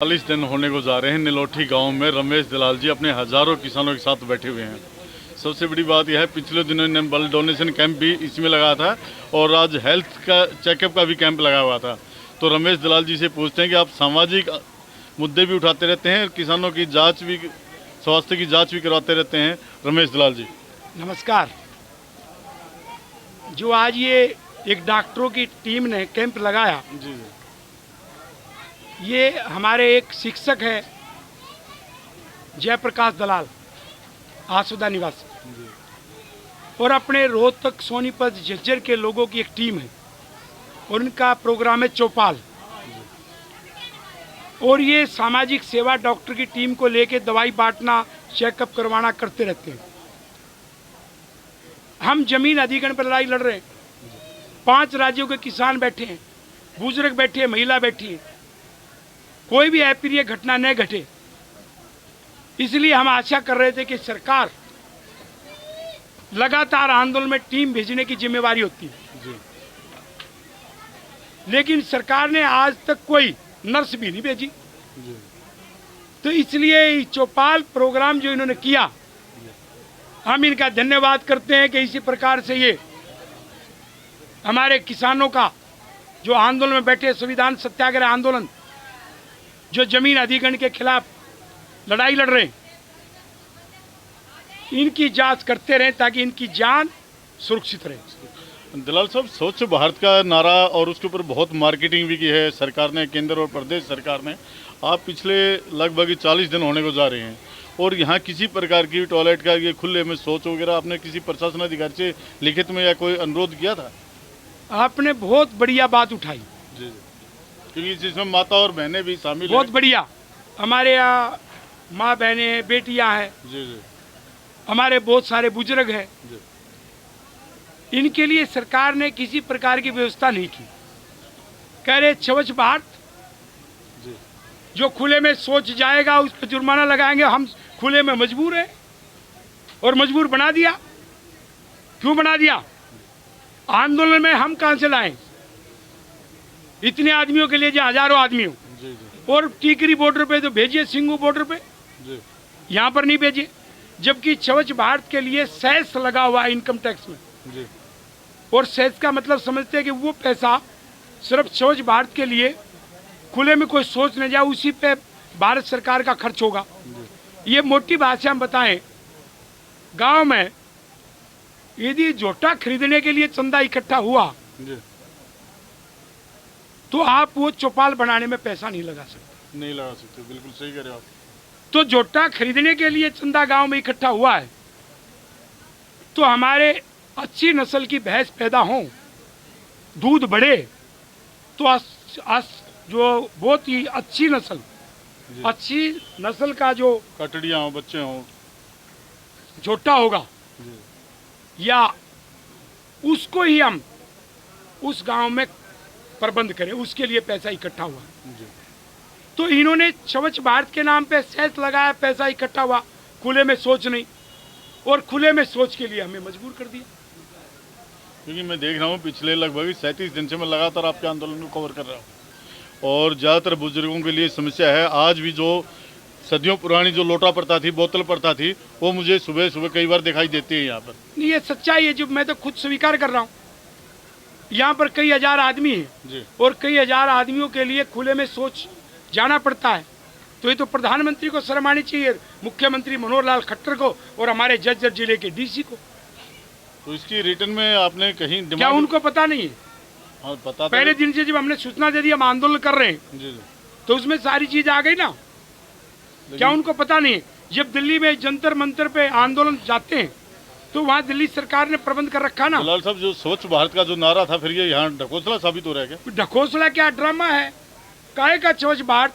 40 दिन होने को जा रहे हैं निलोठी गांव में रमेश दलाल जी अपने हजारों किसानों के साथ बैठे हुए हैं। सबसे बड़ी बात यह है, पिछले दिनों इन्होंने ब्लड डोनेशन कैंप भी इसमें लगाया था और आज हेल्थ का चेकअप का भी कैंप लगा हुआ था। तो रमेश दलाल जी से पूछते हैं कि आप सामाजिक मुद्दे भी उठाते रहते हैं, किसानों की जाँच भी, स्वास्थ्य की जाँच भी करवाते रहते हैं। रमेश दलाल जी नमस्कार। जो आज ये एक डॉक्टरों की टीम ने कैंप लगाया, जी ये हमारे एक शिक्षक है जयप्रकाश दलाल, आसुदा निवासी, जी और अपने रोहतक सोनीपत झज्जर के लोगों की एक टीम है और इनका प्रोग्राम है चौपाल। और ये सामाजिक सेवा डॉक्टर की टीम को लेके दवाई बांटना, चेकअप करवाना करते रहते हैं। हम जमीन अधिग्रहण पर लड़ाई लड़ रहे हैं। 5 राज्यों के किसान बैठे हैं, बुजुर्ग बैठे हैं, महिला बैठी है, कोई भी अप्रिय घटना न घटे। इसलिए हम आशा कर रहे थे कि सरकार लगातार आंदोलन में टीम भेजने की जिम्मेवारी होती है, जी लेकिन सरकार ने आज तक कोई नर्स भी नहीं भेजी। जी तो इसलिए चौपाल प्रोग्राम जो इन्होंने किया, हम इनका धन्यवाद करते हैं कि इसी प्रकार से ये हमारे किसानों का जो आंदोलन में बैठे, संविधान सत्याग्रह आंदोलन, जो जमीन अधिग्रहण के खिलाफ लड़ाई लड़ रहे हैं, इनकी जांच करते रहें ताकि इनकी जान सुरक्षित रहे। दलाल साहब, स्वच्छ भारत का नारा और उसके ऊपर बहुत मार्केटिंग भी की है सरकार ने, केंद्र और प्रदेश सरकार ने। आप पिछले लगभग 40 दिन होने को जा रहे हैं और यहाँ किसी प्रकार की टॉयलेट का, ये खुले में शौच वगैरह, आपने किसी प्रशासन अधिकारी से लिखित में या कोई अनुरोध किया था? आपने बहुत बढ़िया बात उठाई। जी क्योंकि जिसमें माता और बहनें भी शामिल बहुत हैं। बढ़िया। हमारे यहाँ माँ बहनें, बेटियाँ हैं, जी जी हमारे बहुत सारे बुजुर्ग हैं। जी इनके लिए सरकार ने किसी प्रकार की व्यवस्था नहीं की। कह रहे स्वच्छ भारत, जी जो खुले में शौच जाएगा उस पर जुर्माना लगाएंगे। हम खुले में मजबूर हैं और मजबूर बना दिया। क्यों बना दिया? आंदोलन में हम कहां से लाएं इतने आदमियों के लिए, जो हजारों आदमियों। जी जी और टीकरी बॉर्डर पे तो भेजिए, सिंगू बॉर्डर पे, जी यहाँ पर नहीं भेजिए। जबकि स्वच्छ भारत के लिए सेस लगा हुआ है इनकम टैक्स में, जी और सेस का मतलब समझते हैं कि वो पैसा सिर्फ स्वच्छ भारत के लिए, खुले में कोई सोच न जाए, उसी पे भारत सरकार का खर्च होगा। ये मोटी भाषा में बताएं, गांव में यदि जोटा खरीदने के लिए चंदा इकट्ठा हुआ जी तो आप वो चौपाल बनाने में पैसा नहीं लगा सकते। नहीं लगा सकते, बिल्कुल सही कह रहे हो आप। तो जोटा खरीदने के लिए चंदा गांव में इकट्ठा हुआ है, तो हमारे अच्छी नस्ल की भैंस पैदा हो, दूध बढ़े, तो जो बहुत ही अच्छी नस्ल का जो कटड़ियाँ हो, बच्चे हों, जोटा होगा, जी या उसको ही हम उस गांव में प्रबंध करें, उसके लिए पैसा इकट्ठा हुआ। जी तो इन्होंने स्वच्छ भारत के नाम पे सेस लगाया, पैसा इकट्ठा हुआ, खुले में सोच नहीं, और खुले में सोच के लिए हमें मजबूर कर दिया। क्योंकि मैं देख रहा हूँ पिछले लगभग 37 दिन से मैं लगातार आपके आंदोलन को कवर कर रहा हूँ और ज़्यादातर बुजुर्गों के लिए समस्या है। आज भी जो सदियों पुरानी जो लोटा प्रथा थी, बोतल प्रथा थी, वो मुझे सुबह सुबह कई बार दिखाई देती है यहाँ पर। नहीं, ये सच्चाई है, जो मैं तो खुद स्वीकार कर रहा हूँ। यहाँ पर कई हजार आदमी हैं जी और कई हजार आदमियों के लिए खुले में सोच जाना पड़ता है। तो ये तो प्रधानमंत्री को शर्म आनी चाहिए, मुख्यमंत्री मनोहर लाल खट्टर को और हमारे झज्जर जिले के डीसी को। तो इसकी रिटर्न में आपने कहीं क्या डिमांड? उनको पता नहीं है? हाँ, पता तो पहले दिन से जब हमने सूचना दे दी हम आंदोलन कर रहे हैं, जी जी तो उसमें सारी चीज आ गई ना। क्या उनको पता नहीं है? जब दिल्ली में जंतर मंतर पे आंदोलन जाते हैं तो वहाँ दिल्ली सरकार ने प्रबंध कर रखा ना। दलाल साहब, जो स्वच्छ भारत का जो नारा था, फिर ये यहाँ ढकोसला साबित हो रहा है क्या? ढकोसला क्या, ड्रामा है? काहे का स्वच्छ भारत?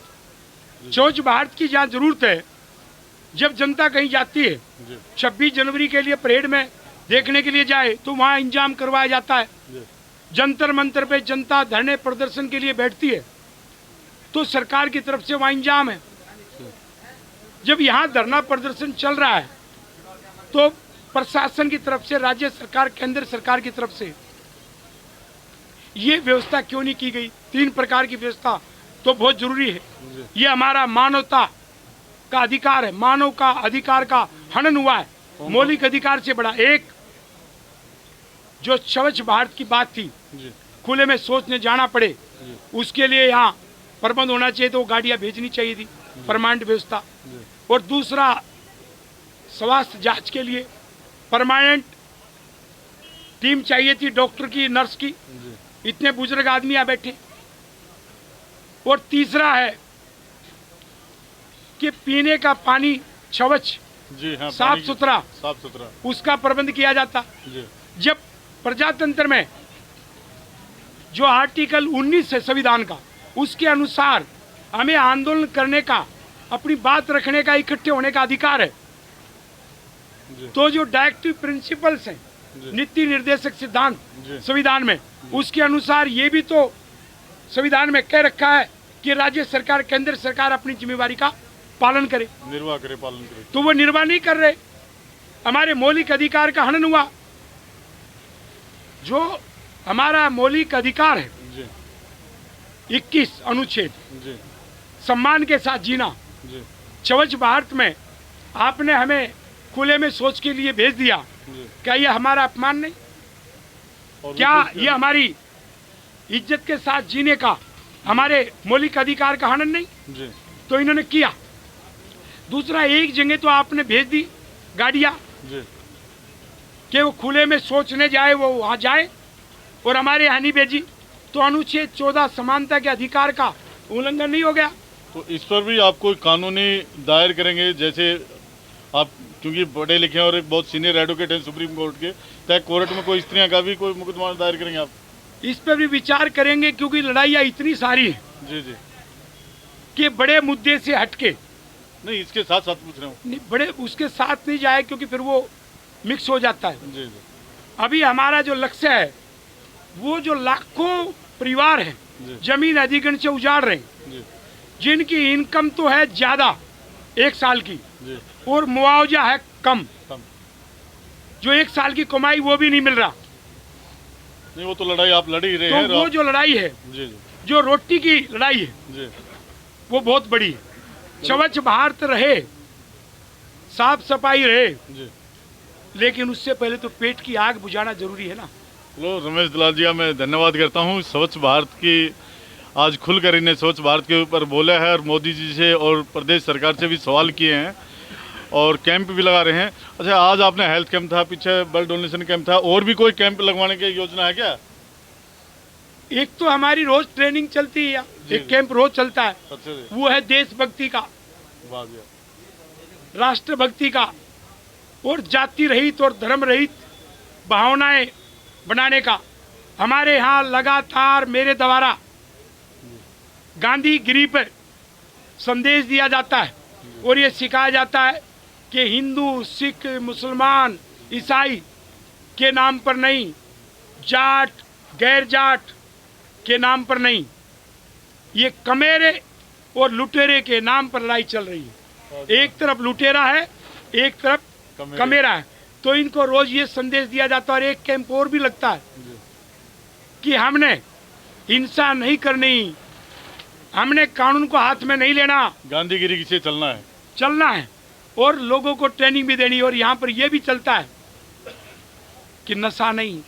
स्वच्छ भारत की जहाँ जरूरत है, जब जनता कहीं जाती है, जी 26 जनवरी के लिए परेड में देखने के लिए जाए, तो वहाँ इंतजाम करवाया जाता है। जी जंतर मंतर पे जनता धरने प्रदर्शन के लिए बैठती है, तो सरकार की तरफ से वहाँ इंतजाम है। जब यहाँ धरना प्रदर्शन चल रहा है, तो प्रशासन की तरफ से, राज्य सरकार, केंद्र सरकार की तरफ से ये व्यवस्था क्यों नहीं की गई? 3 प्रकार की व्यवस्था तो बहुत जरूरी है। जी। ये हमारा मानवता का अधिकार है, मानव का अधिकार का हनन हुआ है। मौलिक अधिकार से बड़ा एक जो स्वच्छ भारत की बात थी, जी। खुले में सोचने जाना पड़े, जी। उसके लिए यहाँ प्रबंध होना चाहिए, तो गाड़ियाँ भेजनी चाहिए थी, परमानेंट व्यवस्था। जी। और दूसरा, स्वास्थ्य जांच के लिए परमानेंट टीम चाहिए थी, डॉक्टर की, नर्स की। जी। इतने बुजुर्ग आदमी यहाँ बैठे। और तीसरा है कि पीने का पानी स्वच्छ, जी हाँ, साफ सुथरा, साफ सुथरा, उसका प्रबंध किया जाता। जी। जब प्रजातंत्र में जो आर्टिकल 19 है संविधान का, उसके अनुसार हमें आंदोलन करने का, अपनी बात रखने का, इकट्ठे होने का अधिकार है। जी। तो जो डायरेक्टिव प्रिंसिपल्स हैं, जी। नीति निर्देशक सिद्धांत जी। संविधान में, उसके अनुसार ये भी तो संविधान में कह रखा है कि राज्य सरकार, केंद्र सरकार अपनी जिम्मेवारी का पालन करे, निर्वाह करे, पालन करे। तो वो निर्वाह नहीं कर रहे। हमारे मौलिक अधिकार का हनन हुआ। जो हमारा मौलिक अधिकार है, जी। 21 अनुच्छेद, जी। सम्मान के साथ जीना, जी। स्वच्छ भारत में आपने हमें खुले में सोच के लिए भेज दिया, जी। क्या ये हमारा अपमान नहीं? और क्या वो ये हमारी इज्जत के साथ जीने का, हमारे मौलिक अधिकार का हनन नहीं? जी। तो इन्होंने किया। दूसरा, एक जगह तो आपने भेज दी गाड़ियां जी। कि वो खुले में सोचने जाए, वो वहां जाए, और हमारे यहाँ नहीं भेजी, तो अनुच्छेद 14 समानता के अधिकार का उल्लंघन नहीं हो गया? तो इस पर भी आप कोई कानूनी दायर करेंगे? जैसे आप क्योंकि पढ़े लिखे हैं और एक बहुत सीनियर एडवोकेट हैं सुप्रीम कोर्ट के, तय कोर्ट में कोई स्त्रियां का भी कोई मुकदमा दायर करेंगे आप? इस पर भी विचार करेंगे, क्योंकि लड़ाइयाँ इतनी सारी हैं जी। जी। कि बड़े मुद्दे से हटके, नहीं, इसके साथ साथ पूछ रहा हूँ। बड़े उसके साथ नहीं जाए, क्योंकि फिर वो मिक्स हो जाता है। जी। जी। अभी हमारा जो लक्ष्य है, वो जो लाखों परिवार हैं जी। जमीन अधिग्रहण से उजाड़ रहे हैं, जी। जिनकी इनकम तो है ज्यादा 1 साल की, जी। और मुआवजा है कम, कम। जो 1 साल की कमाई वो भी नहीं मिल रहा। नहीं, वो तो लड़ाई आप लड़ ही रहे तो हैं। वो जो लड़ाई है, जी। जी। जो रोटी की लड़ाई है, जी। वो बहुत बड़ी है। स्वच्छ भारत रहे, साफ सफाई रहे, जी। लेकिन उससे पहले तो पेट की आग बुझाना जरूरी है ना। चलो रमेश दलाल जी, मैं धन्यवाद करता हूँ। स्वच्छ भारत की आज खुलकर इन्हें स्वच्छ भारत के ऊपर बोला है, और मोदी जी से और प्रदेश सरकार से भी सवाल किए हैं, और कैंप भी लगा रहे हैं। अच्छा, आज आपने हेल्थ कैंप था, पीछे ब्लड डोनेशन कैंप था, और भी कोई कैंप लगवाने की योजना है क्या? एक तो हमारी रोज ट्रेनिंग चलती है, जी। एक कैंप रोज चलता है, अच्छा जी। वो है देशभक्ति का, वाह जी। राष्ट्रभक्ति का, और जाति रहित और धर्म रहित भावनाएं बनाने का। हमारे यहाँ लगातार मेरे द्वारा गांधी गिरी पर संदेश दिया जाता है, और ये सिखाया जाता है कि हिंदू, सिख, मुसलमान, ईसाई के नाम पर नहीं, जाट, गैर जाट के नाम पर नहीं, ये कमेरे और लुटेरे के नाम पर लड़ाई चल रही है। एक तरफ लुटेरा है, एक तरफ कमेरा है। तो इनको रोज ये संदेश दिया जाता है। और एक कैंप और भी लगता है कि हमने हिंसा नहीं करनी, हमने कानून को हाथ में नहीं लेना, गांधीगिरी से चलना है, और लोगों को ट्रेनिंग भी देनी। और यहाँ पर यह भी चलता है कि नशा नहीं,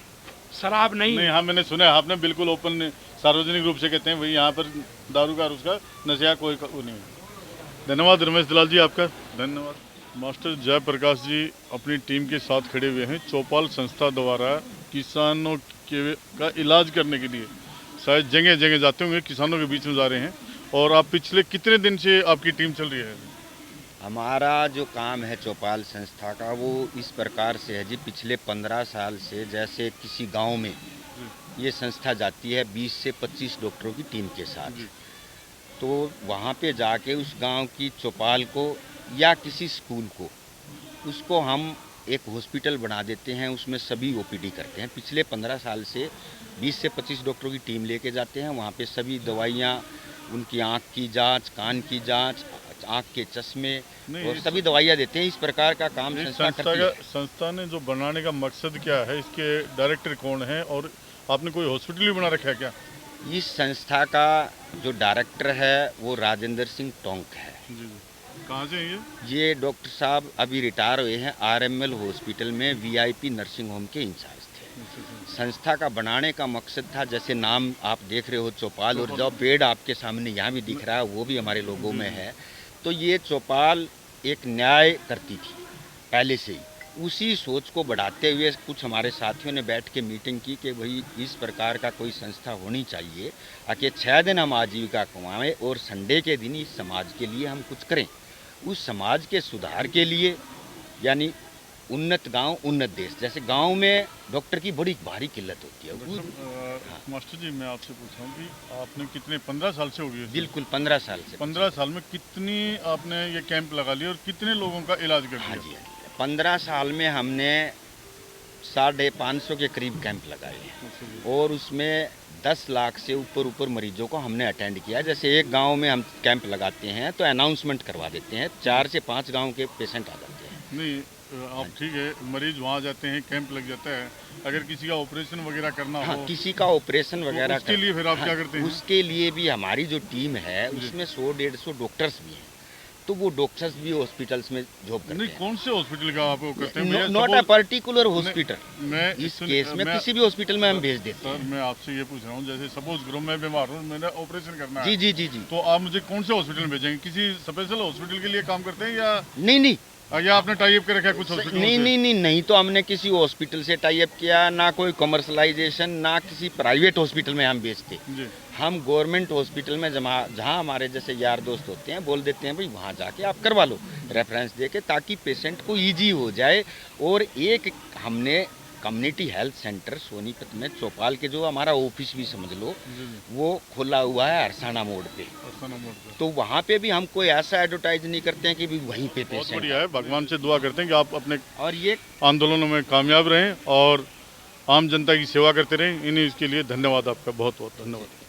शराब नहीं। नहीं, हाँ, मैंने सुना है, आपने बिल्कुल ओपन सार्वजनिक रूप से कहते हैं भाई यहाँ पर दारू का और उसका नशा कोई वो नहीं है। धन्यवाद रमेश दलाल जी, आपका धन्यवाद। मास्टर जयप्रकाश जी अपनी टीम के साथ खड़े हुए हैं। चौपाल संस्था द्वारा किसानों के का इलाज करने के लिए शायद जगह जगह जाते होंगे, किसानों के बीच में जा रहे हैं। और आप पिछले कितने दिन से आपकी टीम चल रही है? हमारा जो काम है चौपाल संस्था का, वो इस प्रकार से है जी। पिछले 15 साल से जैसे किसी गांव में ये संस्था जाती है 20 से 25 डॉक्टरों की टीम के साथ, तो वहाँ पे जाके उस गांव की चौपाल को या किसी स्कूल को, उसको हम एक हॉस्पिटल बना देते हैं, उसमें सभी ओपीडी करते हैं। पिछले 15 साल से 20 से 25 डॉक्टरों की टीम लेके जाते हैं। वहाँ पे सभी दवाइयाँ, उनकी आँख की जांच, कान की जांच, आँख के चश्मे और सभी दवाइयाँ देते हैं। इस प्रकार का काम संस्था करती है। संस्था ने जो बनाने का मकसद क्या है, इसके डायरेक्टर कौन है, और आपने कोई हॉस्पिटल भी बना रखा है क्या? इस संस्था का जो डायरेक्टर है वो राजेंद्र सिंह टोंक है। जी जी। कहाँ से हैं ये डॉक्टर साहब अभी रिटायर हुए हैं, आरएमएल हॉस्पिटल में वीआईपी नर्सिंग होम के इंचार्ज थे। संस्था का बनाने का मकसद था, जैसे नाम आप देख रहे हो चौपाल, और जो पेड़ आपके सामने यहाँ भी दिख रहा है वो भी हमारे लोगों में है। तो ये चौपाल एक न्याय करती थी पहले से ही। उसी सोच को बढ़ाते हुए कुछ हमारे साथियों ने बैठ के मीटिंग की कि भाई इस प्रकार का कोई संस्था होनी चाहिए ताकि 6 दिन हम आजीविका कमाएं और संडे के दिन इस समाज के लिए हम कुछ करें। उस समाज के सुधार के लिए, यानी उन्नत गांव उन्नत देश। जैसे गांव में डॉक्टर की बड़ी भारी किल्लत होती है। मास्टर जी, मैं आपसे पूछ रहा हूँ कि आपने कितने 15 साल से हो गई? बिल्कुल 15 साल से। 15 साल में कितनी आपने ये कैंप लगा लिया और कितने लोगों का इलाज कर दिया? हाँ जी, 15 साल में हमने 550 के करीब कैंप लगाए और उसमें 10 लाख से ऊपर मरीजों को हमने अटेंड किया। जैसे एक गांव में हम कैंप लगाते हैं तो अनाउंसमेंट करवा देते हैं, 4 से 5 गांव के पेशेंट आ जाते हैं। नहीं, आप ठीक है, मरीज वहाँ जाते हैं, कैंप लग जाता है। अगर किसी का ऑपरेशन वगैरह करना हो, किसी का ऑपरेशन वगैरह, उसके लिए फिर आप क्या करते हैं? उसके लिए भी हमारी जो टीम है उसमें 100-150 डॉक्टर्स भी हैं। तो वो डॉक्टर्स भी हॉस्पिटल्स में जॉब करते हैं। कौन से हॉस्पिटल का आप करते हैं? Not a particular hospital. मैं इस केस में किसी भी हॉस्पिटल में हम भेज देते हैं। सर, मैं आपसे ये पूछ रहा हूँ, जैसे सपोज करो मैं बीमार हूँ, मैंने ऑपरेशन करना है। जी, तो आप मुझे कौन से हॉस्पिटल में भेजेंगे? किसी स्पेशल हॉस्पिटल के लिए काम करते हैं या नहीं? या आपने टाई अप कर रखा है कुछ हॉस्पिटल? नहीं, तो हमने किसी हॉस्पिटल से टाई अप किया ना, कोई कमर्शलाइजेशन, ना किसी प्राइवेट हॉस्पिटल में हम बेचते। हम गवर्नमेंट हॉस्पिटल में जहाँ हमारे जैसे यार दोस्त होते हैं बोल देते हैं भाई वहाँ जाके आप करवा लो रेफरेंस देके, ताकि पेशेंट को इजी हो जाए। और एक हमने कम्युनिटी हेल्थ सेंटर सोनीपत में चौपाल के, जो हमारा ऑफिस भी समझ लो, वो खुला हुआ है अरसाना मोड़ पे। तो वहाँ पे भी हम कोई ऐसा एडवर्टाइज नहीं करते हैं कि भी वहीं पे पेशेंट। बहुत बढ़िया है, भगवान से दुआ करते हैं कि आप अपने और ये आंदोलनों में कामयाब रहें और आम जनता की सेवा करते रहें। इन्हीं इसके लिए धन्यवाद आपका, बहुत बहुत धन्यवाद।